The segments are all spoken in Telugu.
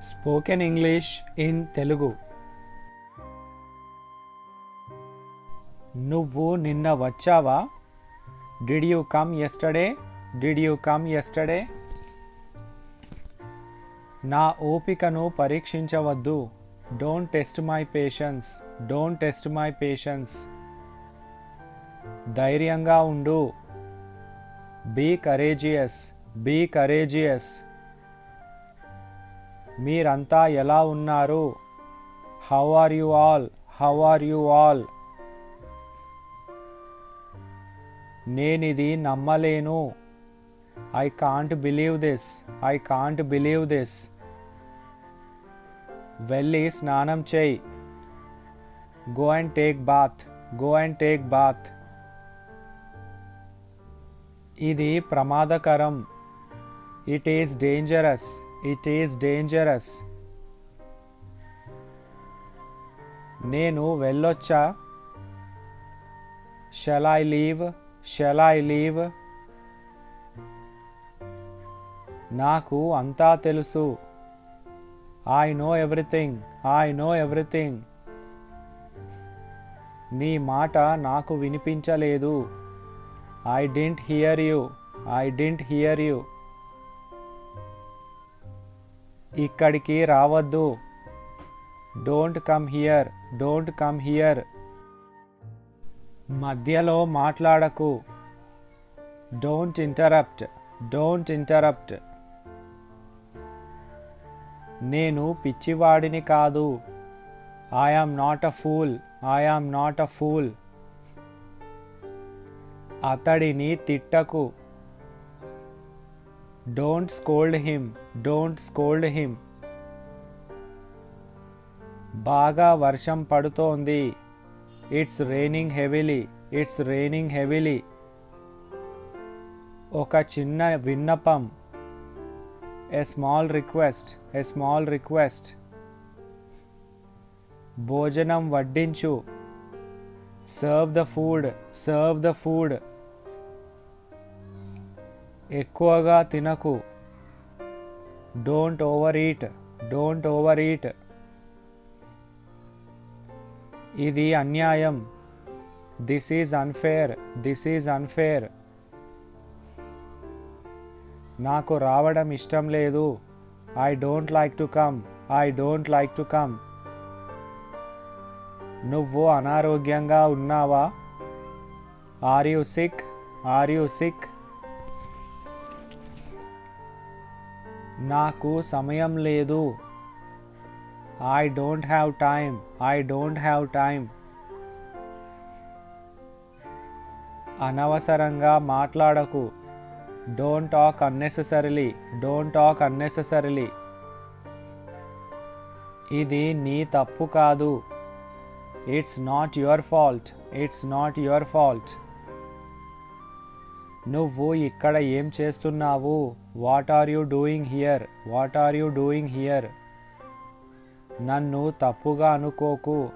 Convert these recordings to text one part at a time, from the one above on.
Spoken English in Telugu. నువ్వు నిన్న వచ్చావా? Did you come yesterday? Did you come yesterday? నా ఓపికను పరీక్షించవద్దు. Don't test my patience. Don't test my patience. ధైర్యంగా ఉండు. Be courageous. Be courageous. మీరంతా ఎలా ఉన్నారు? How are you all? How are you all? నేనిది నమ్మలేను. I can't believe this. I can't believe this. వెళ్ళి స్నానం చేయి. Go and take bath. Go and take bath. ఇది ప్రమాదకరం. It is dangerous. It is dangerous. నేను వెళ్ళొచ్చా? Shall I leave? Shall I leave? నాకు అంతా తెలుసు. I know everything. I know everything. నీ మాట నాకు వినిపించలేదు. I didn't hear you. I didn't hear you. ఇక్కడికి రావద్దు. Don't come here. Don't come here. మధ్యలో మాట్లాడకు. Don't interrupt. Don't interrupt. నేను పిచ్చివాడిని కాదు. I am not a fool. I am not a fool. అతడిని తిట్టకు. Don't scold him. Don't scold him. బాగా వర్షం పడుతోంది. It's raining heavily. It's raining heavily. ఒక చిన్న విన్నపం. A small request. A small request. భోజనం వడ్డించు. Serve the food. Serve the food. ఎక్కువగా తినకు. Don't overeat. Don't overeat. ఇది అన్యాయం. This is unfair. This is unfair. నాకు రావడం ఇష్టం లేదు. I don't like to come. I don't like to come. నువ్వు అనారోగ్యంగా ఉన్నావా? Are you sick? Are you sick? నాకు సమయం లేదు. I don't have time. I don't have time. అనవసరంగా మాట్లాడకు. Don't talk unnecessarily. Don't talk unnecessarily. ఇది నీ తప్పు కాదు. It's not your fault. It's not your fault. నువ్వు ఇక్కడ ఏం చేస్తున్నావు? What are you doing here? What are you doing here? నన్ను తప్పుగా అనుకోకు.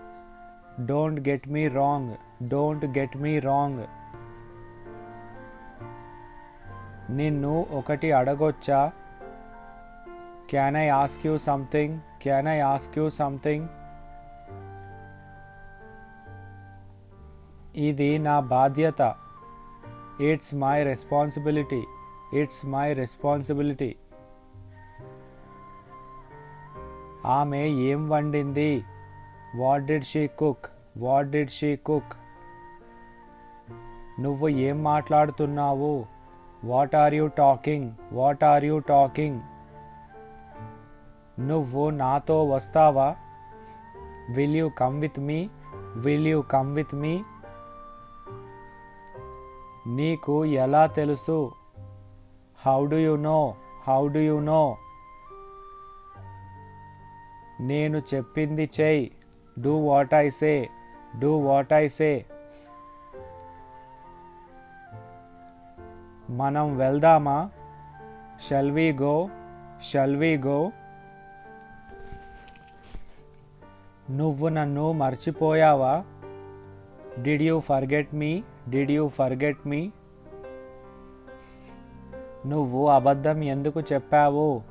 Don't get me wrong. Don't get me wrong. నిన్ను ఒకటి అడగొచ్చా? Can I ask you something? Can I ask you something? ఇది నా బాధ్యత. It's my responsibility. It's my responsibility. ఆమె ఏం వండింది? What did she cook? What did she cook? నువ్వు ఏం మాట్లాడుతున్నావు? What are you talking? What are you talking? నువ్వు నాతో వస్తావా? Will you come with me? Will you come with me? నీకు ఎలా తెలుసు? How do you know? How do you know? నేను చెప్పింది చెయ్యి. Do what I say. Do what I say. మనం వెళ్దామా? Shall we go? Shall we go? నువ్వు నన్ను మర్చిపోయావా? Did you forget me? Did you forget మీ? నువ్వు అబద్ధం ఎందుకు చెప్పావు?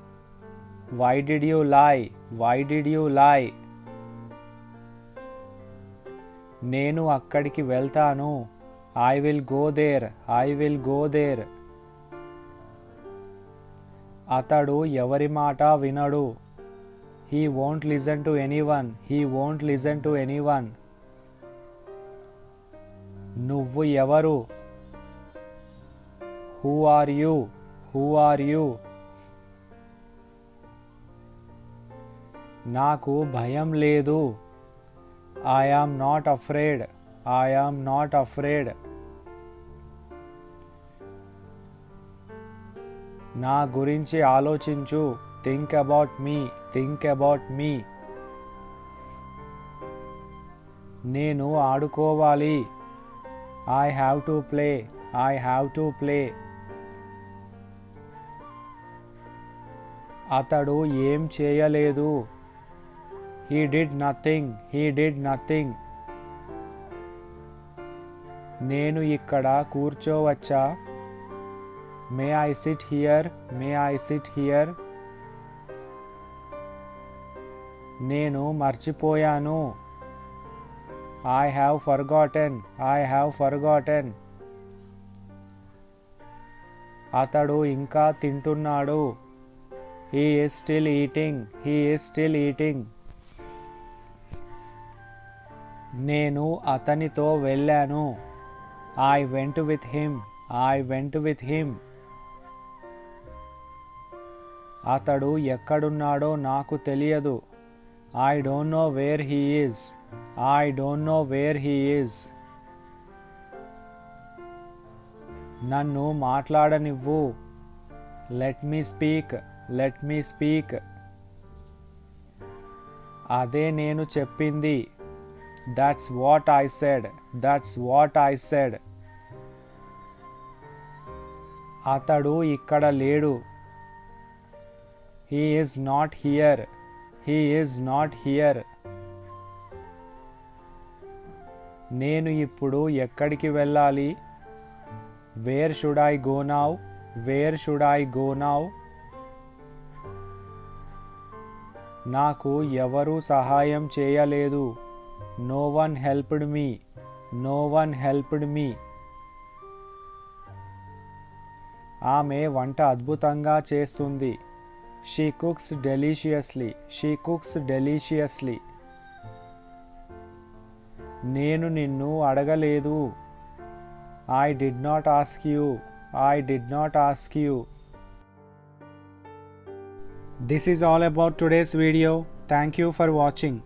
Why did you lie? Why did you lie? నేను అక్కడికి వెళ్తాను. I will go there. I will go there. అతడు ఎవరి మాట వినడు. He won't listen to anyone. He won't listen to anyone. నువ్వు ఎవరు? Who are you? Who are you? నాకు భయం లేదు. I am not afraid. I am not afraid. నా గురించి ఆలోచించు. Think about me. Think about me. నేను ఆడుకోవాలి. I have to play. I have to play. అతడు ఏం చేయలేదు. He did nothing. He did nothing. నేను ఇక్కడ కూర్చోవచ్చా? May I sit here? May I sit here? నేను మర్చిపోయాను. I have forgotten. I have forgotten. అతడు ఇంకా తింటున్నాడు. He is still eating. He is still eating. నేను అతనితో వెళ్ళాను. I went with him. I went with him. అతడు ఎక్కడున్నాడో నాకు తెలియదు. I don't know where he is. I don't know where he is. నన్ను మాట్లాడనివ్వు. Let me speak. Let me speak. అదే నేను చెప్పింది. That's what I said. That's what I said. అతడు ఇక్కడ లేడు. He is not here. He is not here. నేను ఇప్పుడు ఎక్కడికి వెళ్ళాలి? Where should I go now? Where should I go now? నాకు ఎవరూ సహాయం చేయలేదు. No one helped me. No one helped me. ఆమె వంట అద్భుతంగా చేస్తుంది. She cooks deliciously. She cooks deliciously. నేను నిన్ను అడగలేదు. I did not ask you. I did not ask you. This is all about today's video. Thank you for watching.